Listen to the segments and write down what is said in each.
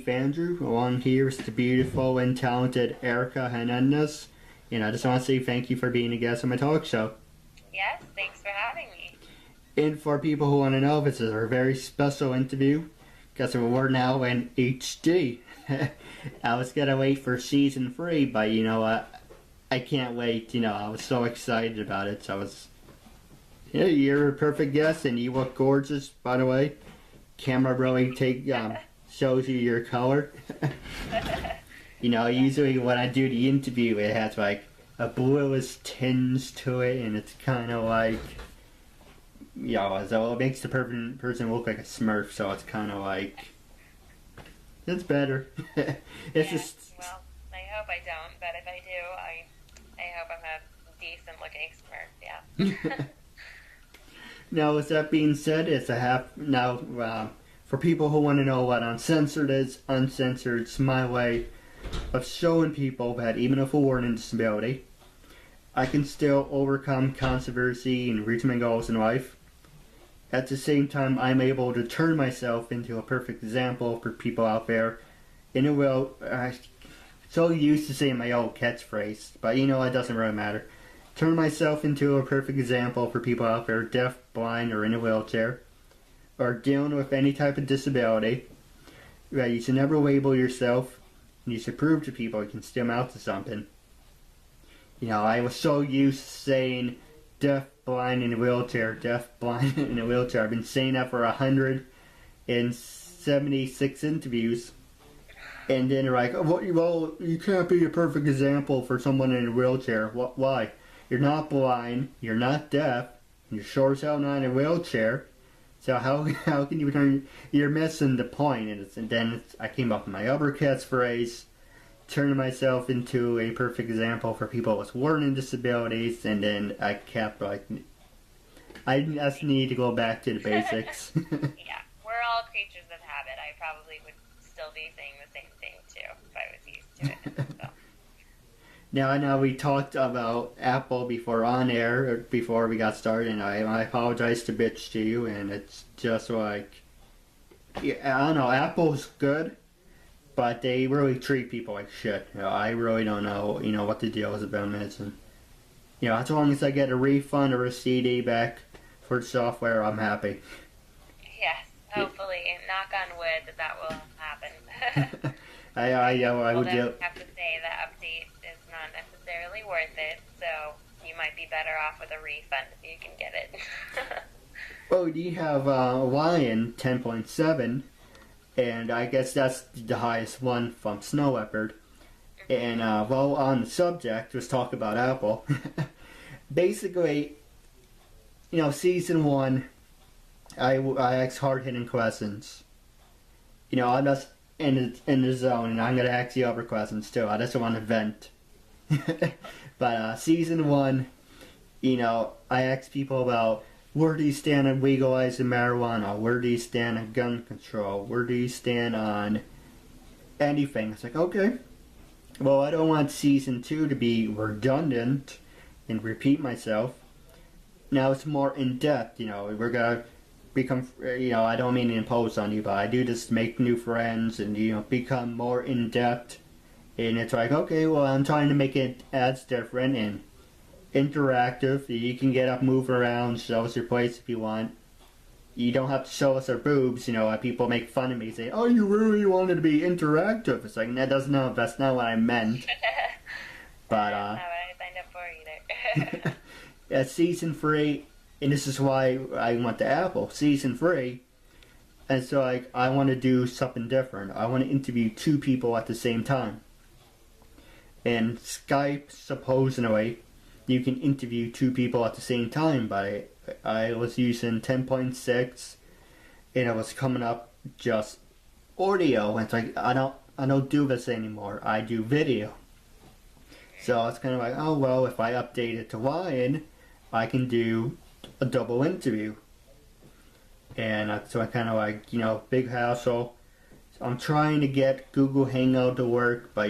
Keith Andrew. Along here is the beautiful and talented Erica Hernandez. And I just want to say thank you for being a guest on my talk show. Yes, thanks for having me. And for people who want to know, this is our very special interview because we're now in HD. I was going to wait for season 3, but you know what? I can't wait. I was so excited about it. So you're a perfect guest and you look gorgeous, by the way. Camera really shows you your color. Usually when I do the interview, it has like a bluish tinge to it, and it's kind of like, so it makes the person look like a Smurf. So it's kind of like, it's better. It's just. Well, I hope I don't, but if I do, I hope I'm a decent looking Smurf. Yeah. Now, with that being said, it's a half now. For people who want to know what uncensored is, uncensored is my way of showing people that even if we're in disability, I can still overcome controversy and reach my goals in life. At the same time, I'm able to turn myself into a perfect example for people out there. And I'm so used to saying my old catchphrase, but it doesn't really matter. Turn myself into a perfect example for people out there deaf, blind, or in a wheelchair, or dealing with any type of disability. That you should never label yourself. You should prove to people you can still amount to something. I was so used to saying deaf, blind, in a wheelchair, deaf, blind, in a wheelchair. I've been saying that for 176 interviews. And then they're like, well, you can't be a perfect example for someone in a wheelchair. Why? You're not blind, you're not deaf, you're sure as hell not in a wheelchair. So how can you turn? You're missing the point. And then I came up with my other catchphrase, turning myself into a perfect example for people with learning disabilities. And then I kept I just need to go back to the basics. Yeah, we're all creatures of habit. I probably would still be saying the same thing too if I was used to it. So. Now, I know we talked about Apple before on air, before we got started, and I apologize to bitch to you, and it's just like, I don't know, Apple's good, but they really treat people like shit. I really don't know, what the deal is with them is, and, as long as I get a refund or a CD back for the software, I'm happy. Yes, hopefully, knock on wood that will happen. I would have to say the update is not necessarily worth it, so you might be better off with a refund if you can get it. Well, you have Lion 10.7, and I guess that's the highest one from Snow Leopard. And while on the subject, let's talk about Apple. Basically, season 1, I asked hard-hitting questions. I'm just in the zone, and I'm going to ask you other questions too. I just want to vent. But season 1, I asked people about where do you stand on legalizing marijuana, where do you stand on gun control, where do you stand on anything. It's like, okay, well, I don't want season 2 to be redundant and repeat myself. Now it's more in depth. We're going to become, I don't mean to impose on you, but I do just make new friends and, become more in depth. And it's like, okay, well, I'm trying to make it as different and interactive. You can get up, move around, show us your place if you want. You don't have to show us our boobs. People make fun of me, say, oh, you really wanted to be interactive. It's like, that's not what I meant. But, that's not what I signed up for either. Yeah, season 3, and this is why I went to Apple, season 3. And so I want to do something different. I want to interview 2 people at the same time. And Skype, supposedly, you can interview 2 people at the same time, but I was using 10.6, and it was coming up just audio. And it's like, I don't do this anymore. I do video. So it's kind of like, oh, well, if I update it to Lion, I can do a double interview. And so I kind of like, big hassle. So I'm trying to get Google Hangout to work, but,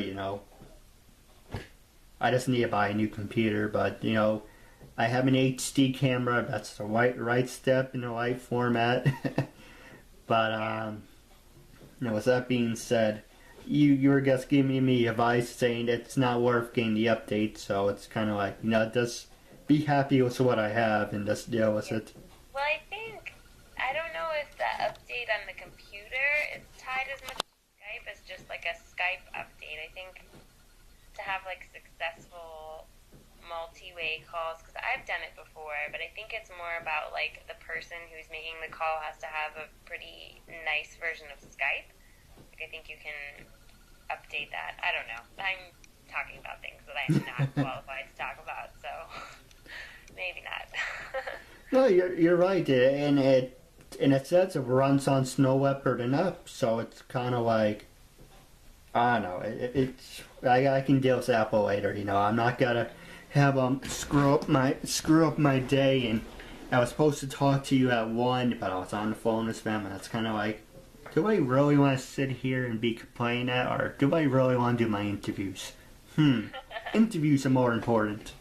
I just need to buy a new computer. But, I have an HD camera. That's the right step in the right format. But, Now, with that being said, you were just giving me advice saying it's not worth getting the update, so it's kind of like, just be happy with what I have and just deal with it. Well, I don't know if the update on the computer is tied as much to Skype as just like a Skype update. I think to have like successful multi-way calls, because I've done it before, but I think it's more about like the person who's making the call has to have a pretty nice version of Skype. Like I think you can update that. I don't know. I'm talking about things that I'm not qualified to talk about, so maybe not. No, you're right, and it says it runs on Snow Leopard and up, so it's kind of like, I don't know. I can deal with Apple later. I'm not gonna have screw up my day. And I was supposed to talk to you at 1, but I was on the phone with them, and it's kind of like, do I really want to sit here and be complaining at, or do I really want to do my interviews? Interviews are more important.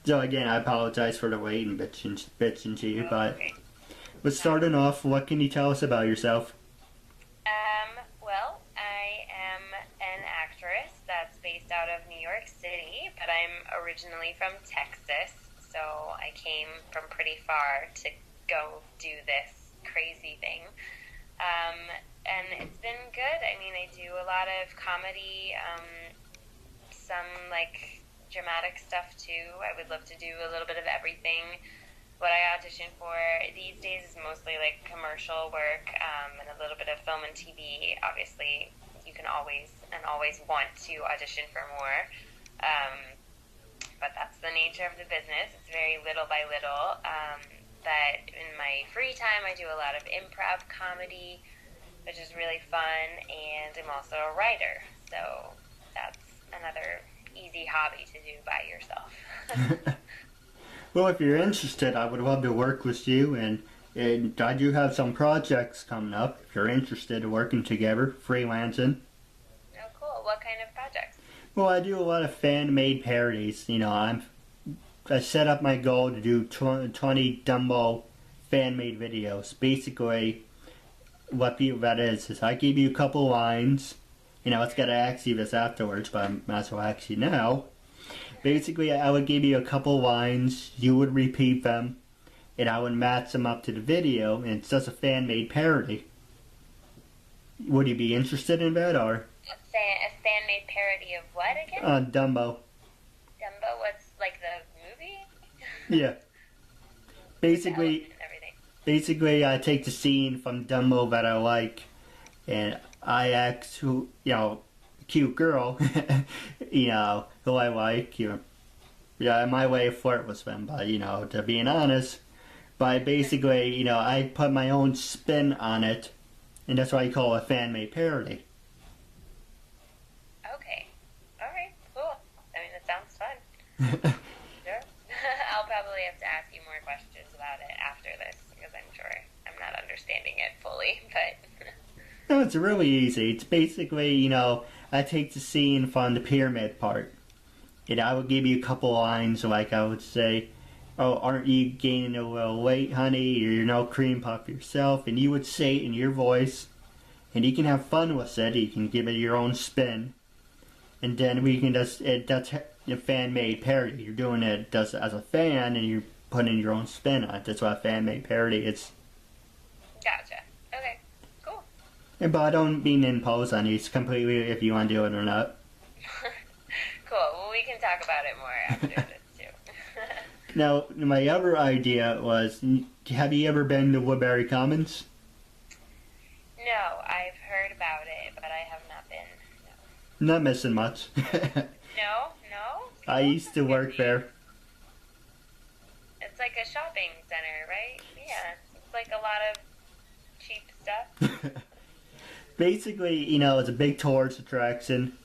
So again, I apologize for the wait and bitching to you, but starting off, what can you tell us about yourself? Well, I am an actress that's based out of New York City, but I'm originally from Texas, so I came from pretty far to go do this crazy thing. And it's been good. I mean, I do a lot of comedy, some like dramatic stuff too. I would love to do a little bit of everything. What I audition for these days is mostly like commercial work, and a little bit of film and TV. Obviously, you can always want to audition for more, but that's the nature of the business. It's very little by little. But in my free time, I do a lot of improv comedy, which is really fun, and I'm also a writer, so that's another easy hobby to do by yourself. Well, if you're interested, I would love to work with you, and I do have some projects coming up. If you're interested in working together, freelancing. Oh, cool. What kind of projects? Well, I do a lot of fan-made parodies. I set up my goal to do 20 Dumbo fan-made videos. Basically, what that is I give you a couple lines. It's got to ask you this afterwards, but I might as well ask you now. Basically, I would give you a couple lines, you would repeat them, and I would match them up to the video, and it's just a fan-made parody. Would you be interested in that, or? A fan-made parody of what again? Dumbo. Dumbo? What's, like, the movie? Yeah. Basically, I take the scene from Dumbo that I like, and I ask who, cute girl, who I like, my way of flirt with them, but, to being honest, but basically, I put my own spin on it, and that's why I call it a fan-made parody. Okay. Alright, cool. I mean, it sounds fun. Sure. I'll probably have to ask you more questions about it after this, because I'm sure I'm not understanding it fully, but... No, it's really easy. It's basically, I take the scene from the pyramid part, and I would give you a couple lines, like I would say, oh, aren't you gaining a little weight, honey? You're no cream puff yourself, and you would say it in your voice, and you can have fun with it. You can give it your own spin, and then we can that's a fan-made parody. You're doing it as a fan, and you're putting your own spin on it. That's what a fan-made parody is. Gotcha. Okay. Cool. But I don't mean to impose on you. It's completely if you want to do it or not. Cool. Well, we can talk about it more after this, too. Now, my other idea was, have you ever been to Woodbury Commons? No, I've heard about it, but I have not been. No. Not missing much. No? I used to work there. It's like a shopping center, right? Yeah. It's like a lot of cheap stuff. Basically, it's a big tourist attraction.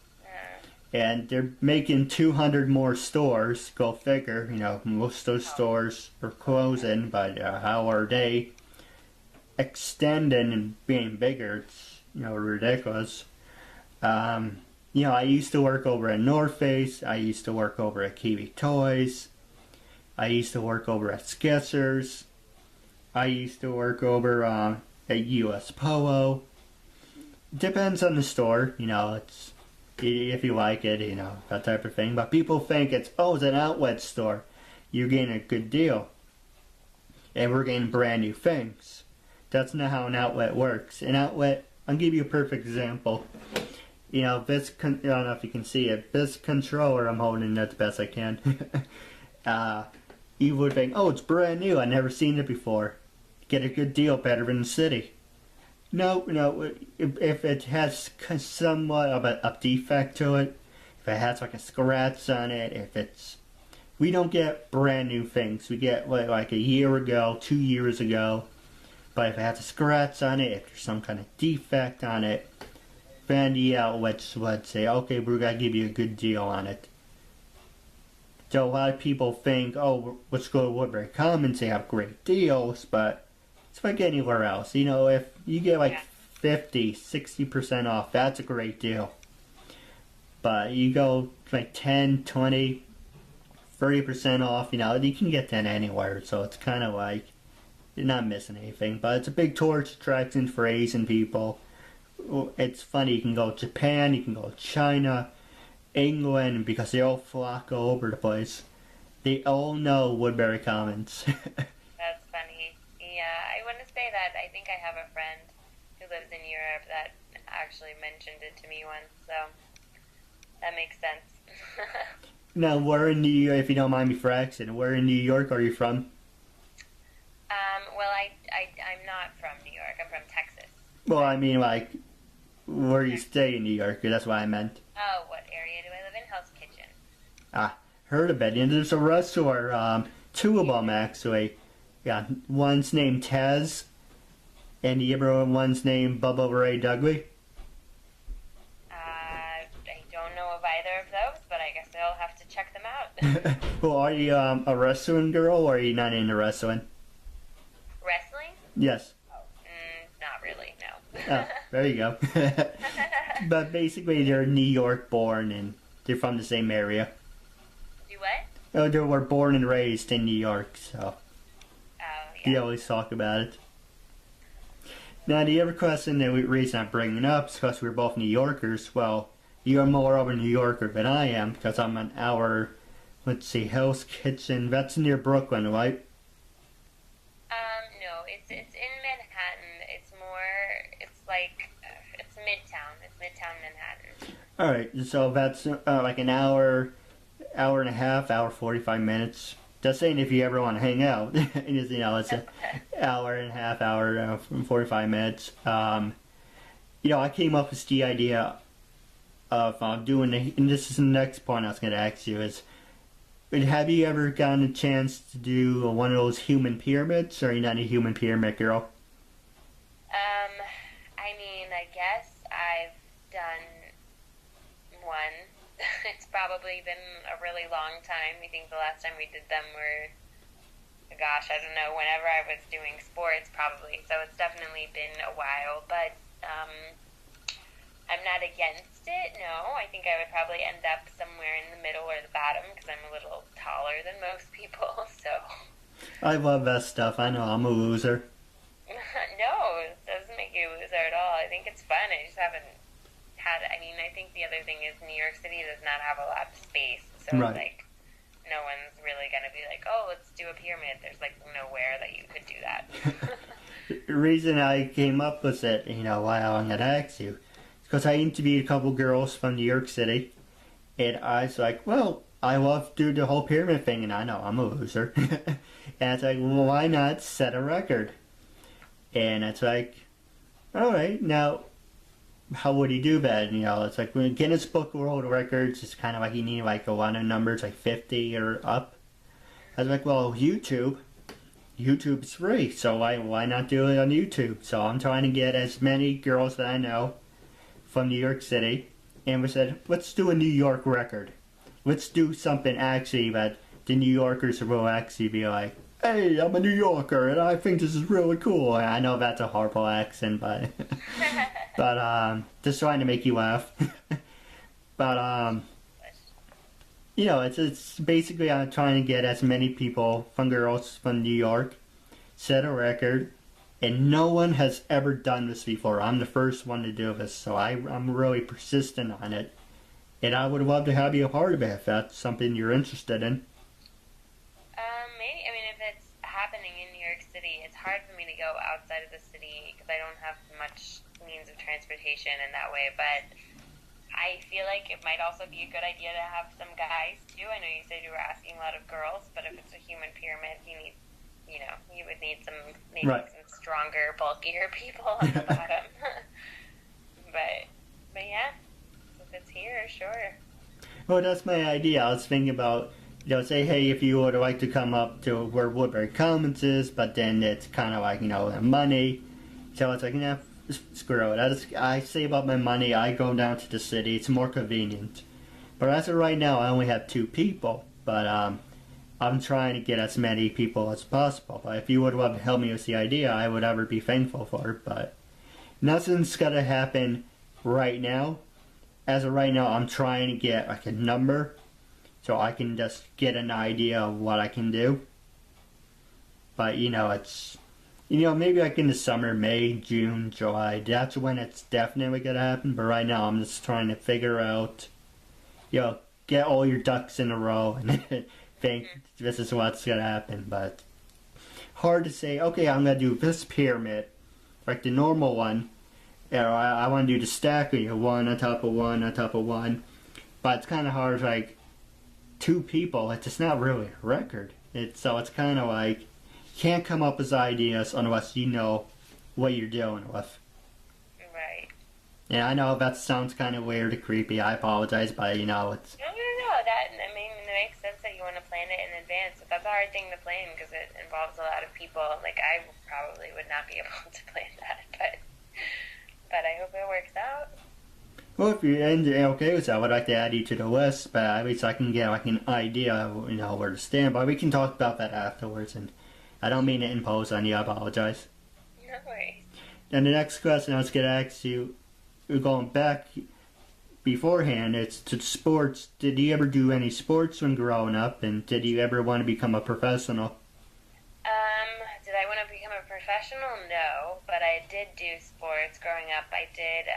And they're making 200 more stores. Go figure. Most of those stores are closing, but how are they extending and being bigger? It's, ridiculous. I used to work over at North Face. I used to work over at Kiwi Toys. I used to work over at Skechers. I used to work over at US Polo. depends on the store, it's if you like it, that type of thing. But people think it's an outlet store. You're getting a good deal. And we're getting brand new things. That's not how an outlet works. An outlet, I'll give you a perfect example. I don't know if you can see it, this controller I'm holding it the best I can. You would think, it's brand new, I've never seen it before. Get a good deal, better than the city. No, if it has somewhat of a defect to it, if it has like a scratch on it, we don't get brand new things. We get like a year ago, 2 years ago. But if it has a scratch on it, if there's some kind of defect on it, then the outlets would say, okay, we're going to give you a good deal on it. So a lot of people think, let's go to Woodbury Commons, they have great deals, but it's like anywhere else. If you get like 50, 60% off, that's a great deal. But you go like 10, 20, 30% off, you can get that anywhere. So it's kind of like, you're not missing anything. But it's a big tourist attraction for Asian people. It's funny, you can go to Japan, you can go to China, England, because they all flock over the place. They all know Woodbury Commons. That's funny. Yeah, I want to say that I think I have a friend who lives in Europe that actually mentioned it to me once, so that makes sense. Now, where in New York, if you don't mind me for asking, where in New York are you from? Well, I'm not from New York. I'm from Texas. Well, I mean, like, where you stay in New York, that's what I meant. Oh, what area do I live in? Hell's Kitchen. Heard of it. And there's a restaurant, two of them actually. Yeah, one's named Taz, and the other one's named Bubba Ray Dudley. I don't know of either of those, but I guess I'll have to check them out. Well, are you a wrestling girl, or are you not into wrestling? Wrestling? Yes. Oh, not really, no. There you go. But basically, they're New York born, and they're from the same area. Do what? Oh, they were born and raised in New York, so Yeah. they always talk about it. Now, the other question, the reason I'm bringing it up is because we're both New Yorkers. Well, you're more of a New Yorker than I am, because I'm an hour, Hell's Kitchen, that's near Brooklyn, right? No, it's in Manhattan. It's Midtown. It's Midtown Manhattan. Alright, so that's like an hour and a half, hour 45 minutes. Just saying if you ever want to hang out. It's an hour and a half, hour 45 minutes. I came up with the idea of doing, and this is the next point I was going to ask you, is have you ever gotten a chance to do one of those human pyramids, or are you not a human pyramid girl? I mean, I guess I've done one. It's probably been a really long time. I think the last time we did them were, gosh, I don't know, whenever I was doing sports probably. So it's definitely been a while, but I'm not against it, no. I think I would probably end up somewhere in the middle or the bottom because I'm a little taller than most people, so. I love that stuff. I know I'm a loser. No, it doesn't make you a loser at all. I think it's fun. I just haven't had, I think the other thing is New York City does not have a lot of space, so right. It's like no one's really going to be like, oh, let's do a pyramid. There's like nowhere that you could do that. The reason I came up with it, why I'm going to ask you, because I interviewed a couple girls from New York City, and I was like, well, I love to do the whole pyramid thing, and I know I'm a loser. And it's like, well, why not set a record? And it's like, all right, now, how would you do that? It's like when Guinness Book of World Records, it's kind of like you need like a lot of numbers, like 50 or up. I was like, well, YouTube's free, so why not do it on YouTube? So I'm trying to get as many girls that I know from New York City, and we said, let's do a New York record. Let's do something actually that the New Yorkers will actually be like, hey, I'm a New Yorker, and I think this is really cool. And I know that's a horrible accent, but just trying to make you laugh. But it's basically I'm trying to get as many people from girls from New York, set a record, And no one has ever done this before. I'm the first one to do this, so I'm really persistent on it. And I would love to have you a part of it if that's something you're interested in. Maybe. I mean, if it's happening in New York City, it's hard for me to go outside of the city because I don't have much means of transportation in that way. But I feel like it might also be a good idea to have some guys too. I know you said you were asking a lot of girls, but if it's a human pyramid, you would need some some stronger, bulkier people on the bottom. but yeah, if it's here, sure. Well, that's my idea. I was thinking about, say, hey, if you would like to come up to where Woodbury Commons is, but then it's kind of like, money. So it's like, screw it. I save up my money. I go down to the city. It's more convenient. But as of right now, I only have 2 people. But I'm trying to get as many people as possible. But if you would love to help me with the idea, I would ever be thankful for it. But nothing's going to happen right now. As of right now, I'm trying to get like a number so I can just get an idea of what I can do. But, it's, maybe like in the summer, May, June, July, that's when it's definitely going to happen. But right now, I'm just trying to figure out, get all your ducks in a row and think this is what's going to happen. But hard to say, okay, I'm going to do this pyramid, like the normal one. I want to do the stack, one on top of one on top of one. But it's kind of hard, like, 2 people, it's just not really a record. So it's kind of like, you can't come up with ideas unless you know what you're dealing with. Right. And I know that sounds kind of weird or creepy. I apologize, but it's... No. It makes sense that you want to plan it in advance. But that's a hard thing to plan because it involves a lot of people. Like, I probably would not be able to plan that, but I hope it works out. Well, if you're okay with that, I would like to add you to the list, but at least I can get like an idea of, where to stand. But we can talk about that afterwards, and I don't mean to impose on you. I apologize. No worries. And the next question I was going to ask you, going back beforehand, it's to sports. Did you ever do any sports when growing up, and did you ever want to become a professional? Did I want to become a professional? No, but I did do sports growing up. I did,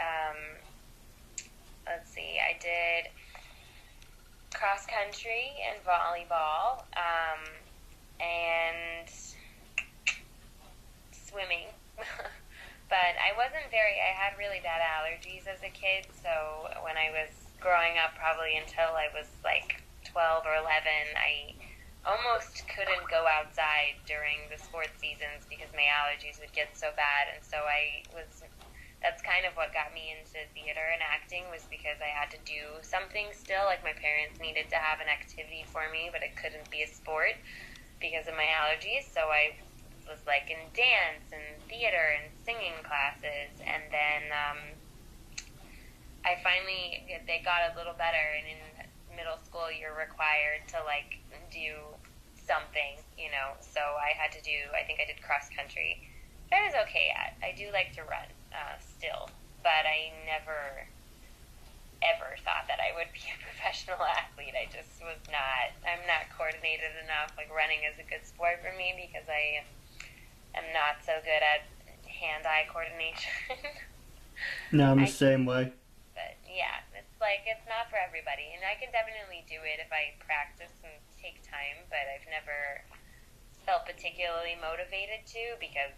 I did cross country and volleyball, and swimming. But I had really bad allergies as a kid, so when I was growing up, probably until I was like 12 or 11, I almost couldn't go outside during the sports seasons because my allergies would get so bad, and so that's kind of what got me into theater and acting, was because I had to do something still. Like, my parents needed to have an activity for me, but it couldn't be a sport because of my allergies, so I was like in dance and theater and singing classes, and then they got a little better, and in middle school you're required to like do something, so I think I did cross country. I was okay at. I do like to run still, but I never ever thought that I would be a professional athlete. I'm not coordinated enough. Like, running is a good sport for me because I am not so good at hand-eye coordination. No, I'm the same way. But yeah, it's not for everybody, and I can definitely do it if I practice and take time, but I've never felt particularly motivated to because,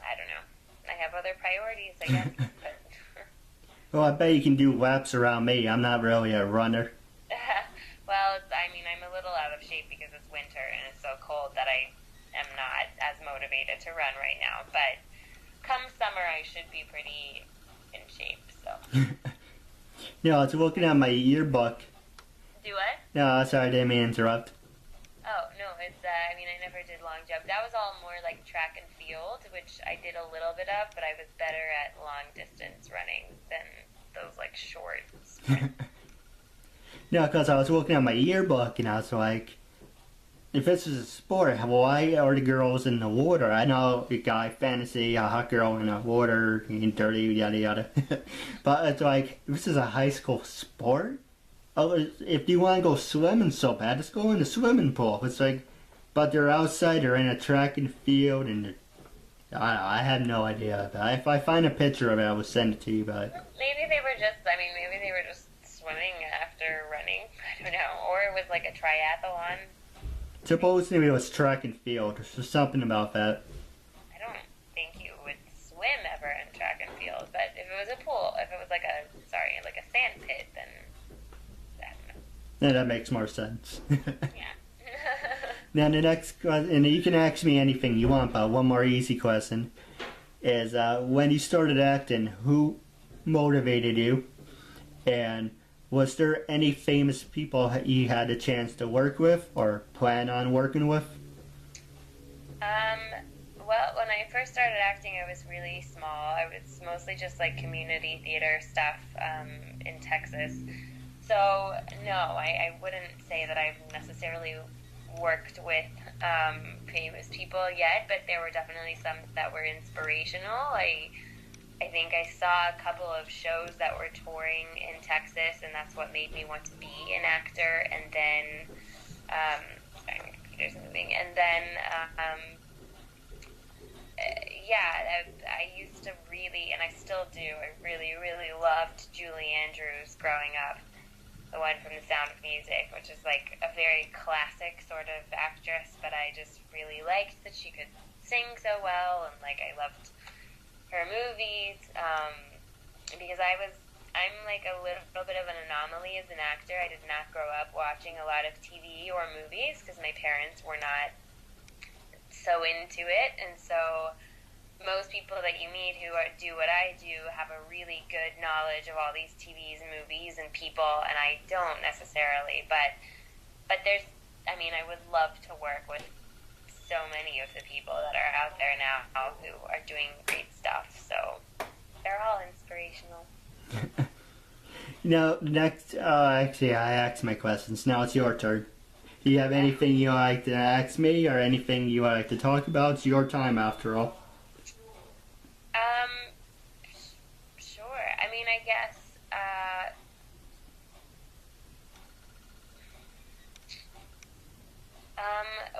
I don't know, I have other priorities, I guess. But well, I bet you can do laps around me. I'm not really a runner. Well, I'm a little out of shape because it's winter and it's so cold that I am not as motivated to run right now, but come summer I should be pretty in shape, so. I was looking at my yearbook. Do what? No, sorry, I didn't mean to interrupt. Oh, no, I never did long jump. That was all more like track and field, which I did a little bit of, but I was better at long distance running than those like short sprints. No, because I was looking at my yearbook and I was like, if this is a sport, why are the girls in the water? I know a guy fantasy, a hot girl in the water, getting dirty, yada yada. But it's like, if this is a high school sport, if you want to go swimming so bad, just go in the swimming pool. It's like, but they're outside, they're in a track and field, and I had no idea. If I find a picture of it, I will send it to you. But maybe they were just. I mean, maybe they were just swimming after running. I don't know. Or it was like a triathlon. supposedly it was track and field. There's something about that. I don't think you would swim ever in track and field. But if it was a pool, if it was like a sand pit, then I don't know. Yeah, that makes more sense. Yeah. Now the next question, and you can ask me anything you want, but one more easy question is when you started acting, who motivated you, and was there any famous people you had a chance to work with or plan on working with? Well, when I first started acting, I was really small. I was mostly just like community theater stuff in Texas. So, no, I wouldn't say that I've necessarily worked with famous people yet, but there were definitely some that were inspirational. I think I saw a couple of shows that were touring in Texas, and that's what made me want to be an actor. And then, sorry, my computer's moving. And then, I used to really, and I still do, I really, really loved Julie Andrews growing up. The one from The Sound of Music, which is like a very classic sort of actress, but I just really liked that she could sing so well, and like I loved her movies, because I'm like a little bit of an anomaly as an actor. I did not grow up watching a lot of TV or movies because my parents were not so into it, and so most people that you meet who do what I do have a really good knowledge of all these TVs and movies and people, and I don't necessarily, but there's, I mean, I would love to work with so many of the people that are out there now who are doing great stuff, so they're all inspirational. Now, next, actually, I asked my questions. Now it's your turn. Do you have anything you like to ask me or anything you like to talk about? It's your time, after all. Sure. I mean, I guess,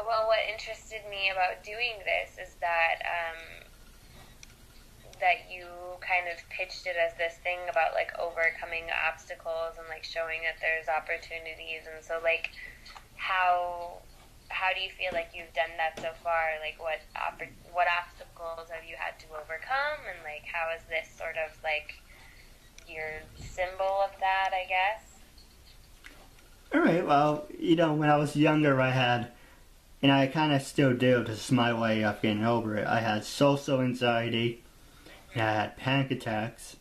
well, what interested me about doing this is that, that you kind of pitched it as this thing about, like, overcoming obstacles and, like, showing that there's opportunities, and so, like, how do you feel like you've done that so far? Like, what obstacles have you had to overcome, and like, how is this sort of like your symbol of that, I guess? All right. Well, when I was younger, I had, and I kind of still do. This is my way of getting over it. I had social anxiety, and I had panic attacks,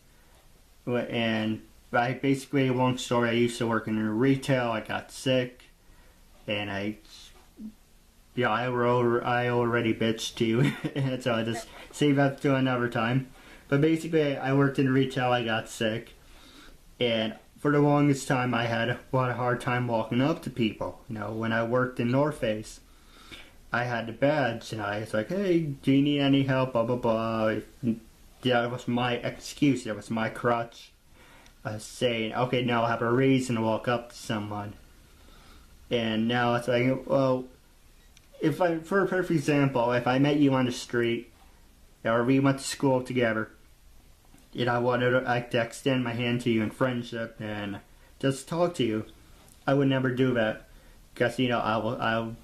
and I basically, long story, I used to work in retail. I got sick, and I already bitched to you, and so I just save up to another time. But basically, I worked in retail, I got sick, and for the longest time, I had a lot of hard time walking up to people. When I worked in North Face, I had the badge, and I was like, hey, do you need any help, blah, blah, blah. That was my excuse, that was my crutch. I was saying, okay, now I have a reason to walk up to someone. And now it's like, well, for a perfect example, if I met you on the street, or we went to school together, and I wanted to extend my hand to you in friendship and just talk to you, I would never do that. Because, I'll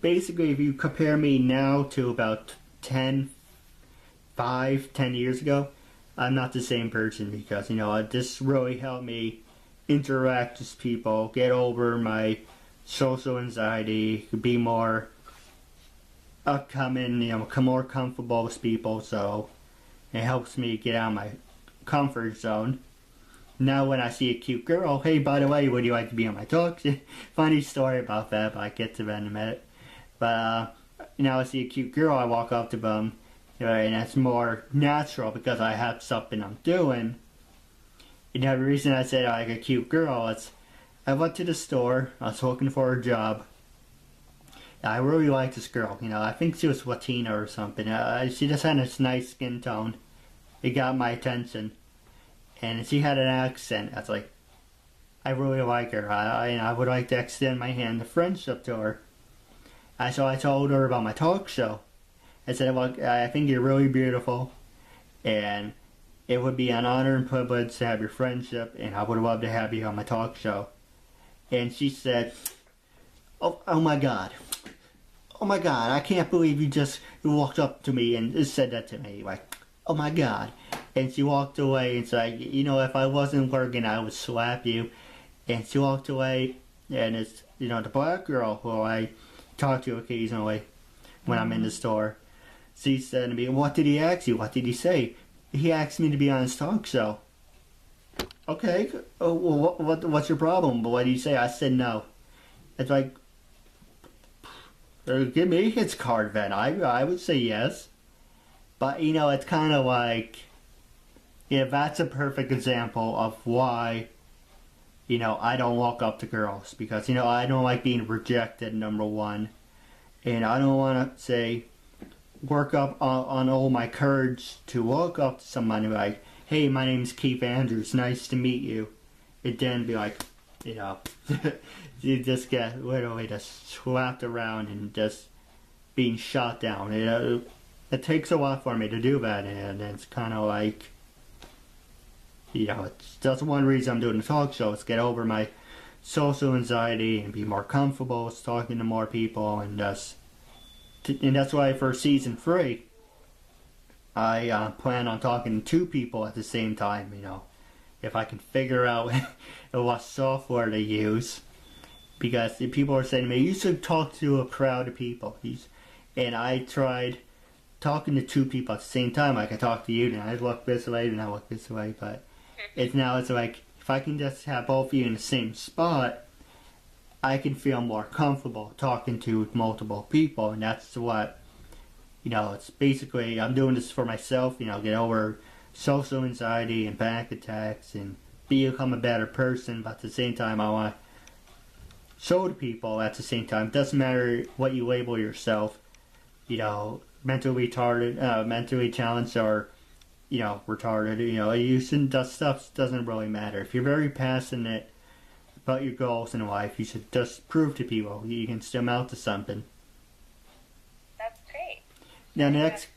basically, if you compare me now to about 10 years ago, I'm not the same person, because, this really helped me interact with people, get over my social anxiety, be more upcoming, more comfortable with people, so it helps me get out of my comfort zone. Now when I see a cute girl, hey, by the way, would you like to be on my talk? Funny story about that, but I'll get to that in a minute. But, I see a cute girl, I walk up to them, and that's more natural because I have something I'm doing. The reason I said I like a cute girl is I went to the store, I was looking for a job. I really like this girl, I think she was Latina or something. She just had this nice skin tone. It got my attention. And she had an accent. I was like, I really like her. I would like to extend my hand of friendship to her. So I told her about my talk show. I said, well, I think you're really beautiful, and it would be an honor and privilege to have your friendship, and I would love to have you on my talk show. And she said, oh my God. Oh my God, I can't believe you just walked up to me and said that to me. Like, oh my God. And she walked away and said, if I wasn't working, I would slap you. And she walked away, and it's, the black girl who I talk to occasionally when I'm in the store. She said to me, what did he ask you? What did he say? He asked me to be on his talk show. Okay, well, what's your problem? But what did he say? I said no. It's like, give me his card then. I would say yes. But, it's kind of like, that's a perfect example of why, I don't walk up to girls. Because, I don't like being rejected, number one. And I don't want to say, work up on all my courage to walk up to somebody like, hey, my name's Keith Andrews, nice to meet you. It then be like, you just get literally just slapped around and just being shot down. It takes a while for me to do that, and it's kind of like, it's just one reason I'm doing the talk show, is get over my social anxiety and be more comfortable with talking to more people, and that's why for season 3, I plan on talking to 2 people at the same time, if I can figure out what software to use. Because people are saying to me, you should talk to a crowd of people. And I tried talking to 2 people at the same time. I could talk to you, and I look this way, and I look this way. But it's like, if I can just have both of you in the same spot, I can feel more comfortable talking to multiple people. And that's what, it's basically, I'm doing this for myself, get over social anxiety and panic attacks and become a better person. But at the same time, I want to show to people at the same time, it doesn't matter what you label yourself, mentally retarded, mentally challenged, or, retarded, you shouldn't, that stuff doesn't really matter. If you're very passionate about your goals in life, you should just prove to people you can still amount to something. That's great. Now next...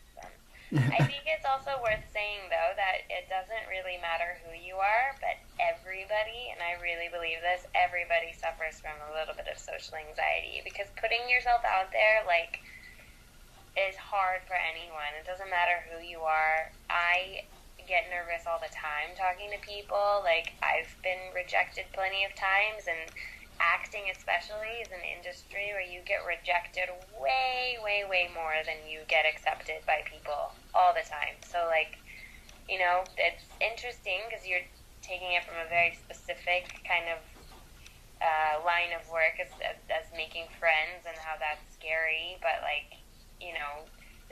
I think it's also worth saying, though, that it doesn't really matter who you are, but everybody, and I really believe this, everybody suffers from a little bit of social anxiety, because putting yourself out there, is hard for anyone. It doesn't matter who you are. I get nervous all the time talking to people. I've been rejected plenty of times, and acting especially is an industry where you get rejected way, way, way more than you get accepted by people all the time. So, it's interesting because you're taking it from a very specific kind of line of work as making friends and how that's scary. But,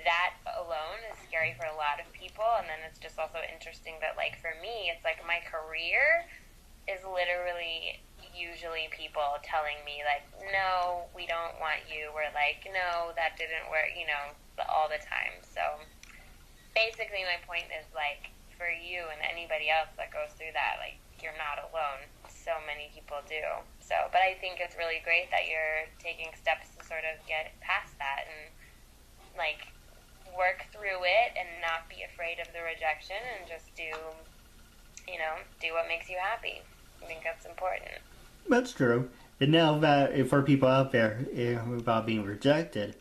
that alone is scary for a lot of people. And then it's just also interesting that, for me, it's my career is literally usually people telling me, no, we don't want you. We're no, that didn't work, all the time. So basically my point is, for you and anybody else that goes through that, you're not alone. So many people do. So, but I think it's really great that you're taking steps to sort of get past that and, work through it and not be afraid of the rejection and just do what makes you happy. I think that's important. That's true. And now that for people out there about being rejected,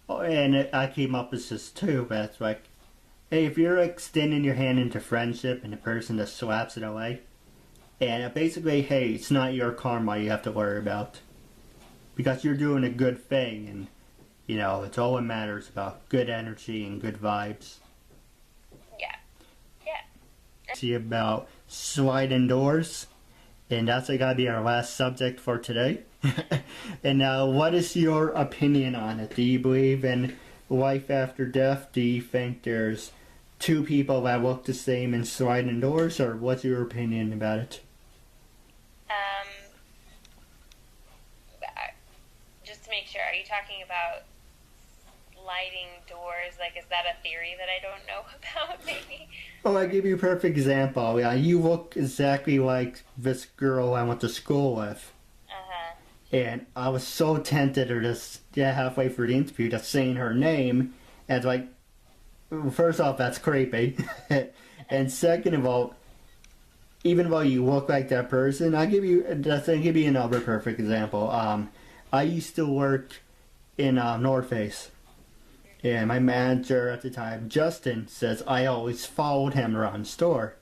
and I came up with this too, but it's hey, if you're extending your hand into friendship and the person just slaps it away, and basically, hey, it's not your karma you have to worry about, because you're doing a good thing, and it's all that matters about good energy and good vibes. Yeah. See about sliding doors. And that's gotta be our last subject for today. And now, what is your opinion on it? Do you believe in life after death? Do you think there's 2 people that look the same and slide indoors? Or what's your opinion about it? Just to make sure, are you talking about sliding doors? Is that a theory that I don't know about, maybe? Oh, I'll give you a perfect example. Yeah, you look exactly like this girl I went to school with. Uh-huh. And I was so tempted to just, halfway through the interview, just saying her name And it's like, first off, that's creepy. And second of all, even though you look like that person, I'll give you another perfect example. I used to work in North Face, and my manager at the time, Justin, says I always followed him around the store.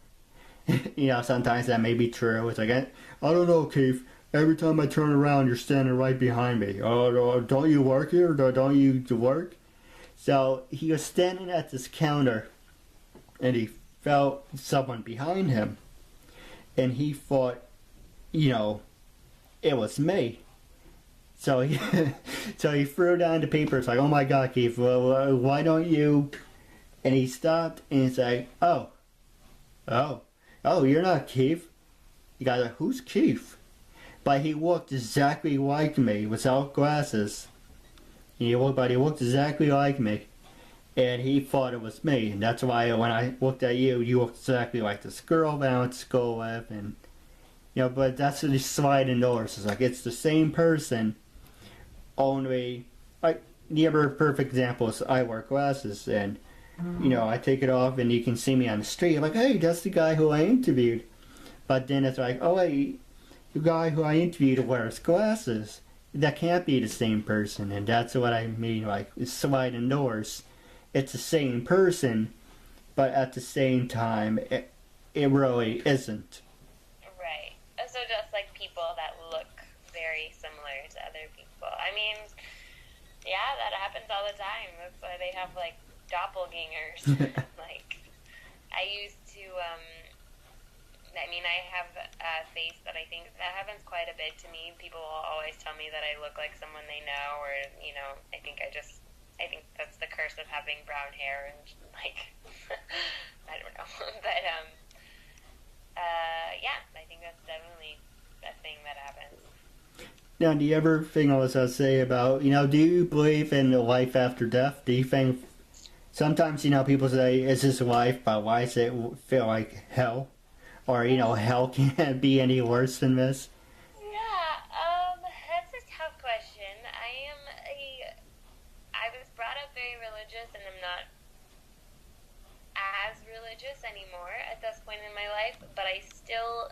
Sometimes that may be true. It's like, I don't know, Keith. Every time I turn around, you're standing right behind me. Oh, don't you work here? Don't you work? So he was standing at this counter, and he felt someone behind him, and he thought, it was me. So he, so he threw down the paper. It's like, oh my God, Keith, well, why don't you? And he stopped, and he's like, oh, you're not Keith. You got like, who's Keith? But he looked exactly like me without glasses. He looked exactly like me. And he thought it was me. And that's why when I looked at you, you looked exactly like this girl that I went to school with. And, but that's the sliding doors. It's like, it's the same person, only, like, the other perfect example is I wear glasses. And, I take it off and you can see me on the street. I'm like, hey, that's the guy who I interviewed. But then it's like, oh, wait, the guy who I interviewed wears glasses. That can't be the same person. And that's what I mean, like, sliding doors. It's the same person, but at the same time, it really isn't. Right. So just like people that look very similar to other people. I mean, yeah, that happens all the time. That's why they have, like, doppelgangers. Like, I used to, I have a face that I think that happens quite a bit to me. People will always tell me that I look like someone they know, or, I think that's the curse of having brown hair and, like, I don't know. But, yeah, I think that's definitely a thing that happens. Now, the other thing I was going to say about, do you believe in life after death? Do you think, sometimes, people say, is this life, but why does it feel like hell? Or, hell can't be any worse than this? That's a tough question. I was brought up very religious, and I'm not as religious anymore at this point in my life, but I still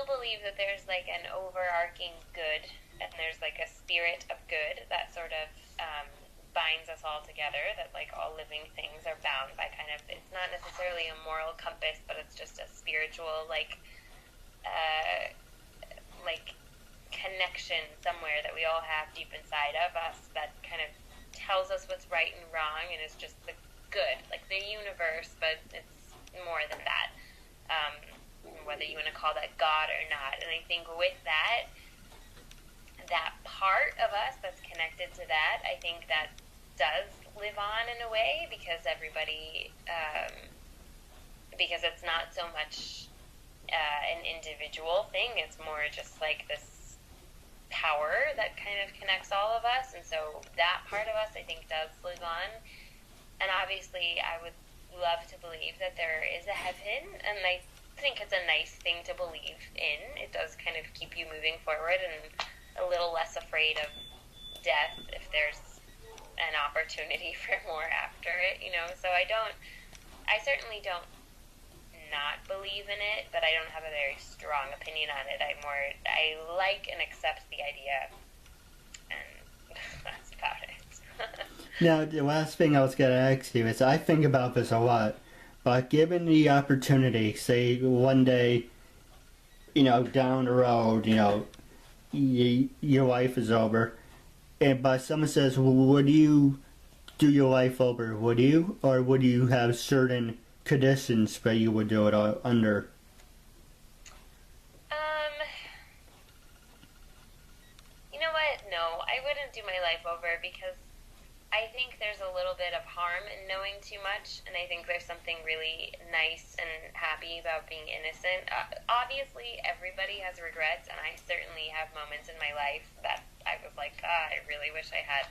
believe that there's, like, an overarching good, and there's, like, a spirit of good that sort of binds us all together, that, like, all living things are bound by kind of, it's not necessarily a moral compass, but it's just a spiritual, like connection somewhere that we all have deep inside of us that kind of tells us what's right and wrong, and is just the good, like the universe, but it's more than that, whether you want to call that God or not. And I think with that part of us that's connected to that, I think that does live on in a way, because everybody, because it's not so much an individual thing, it's more just like this power that kind of connects all of us, and so that part of us, I think, does live on. And obviously I would love to believe that there is a heaven, and I think it's a nice thing to believe in. It does kind of keep you moving forward and a little less afraid of death if there's an opportunity for more after it, so I certainly don't not believe in it, but I don't have a very strong opinion on it. I like and accept the idea, and that's about it. Now, the last thing I was going to ask you is, I think about this a lot, but given the opportunity, say one day, down the road, your life is over, but someone says, well, would you do your life over? Would you? Or would you have certain conditions that you would do it under? You know what? No, I wouldn't do my life over, because I think there's a little bit of harm in knowing too much, and I think there's something really nice and happy about being innocent. Obviously, everybody has regrets, and I certainly have moments in my life that I was like, I really wish I had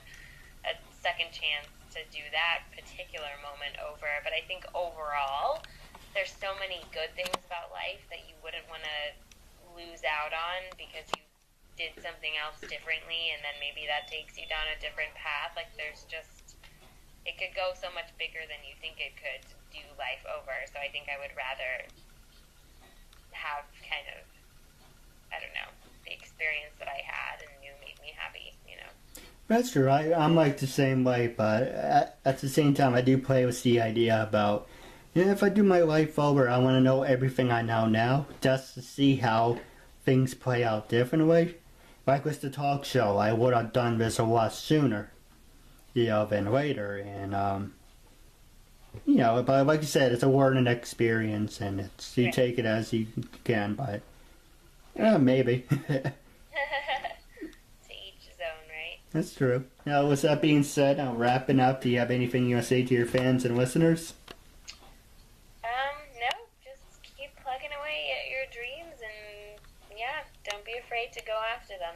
a second chance to do that particular moment over. But I think overall, there's so many good things about life that you wouldn't want to lose out on because you did something else differently, and then maybe that takes you down a different path. Like, there's just it could go so much bigger than you think it could to do life over. So I think I would rather have kind of, I don't know, the experience that I had and knew made me happy, you know. That's true. I'm like the same way, but at the same time, I do play with the idea about, if I do my life over, I want to know everything I know now, just to see how things play out differently. Like with the talk show, I would have done this a lot sooner, than later, and but like you said, it's a learning experience, and you take it as you can, but maybe. That's true. Now, with that being said, wrapping up, do you have anything you want to say to your fans and listeners? No, just keep plugging away at your dreams and, don't be afraid to go after them.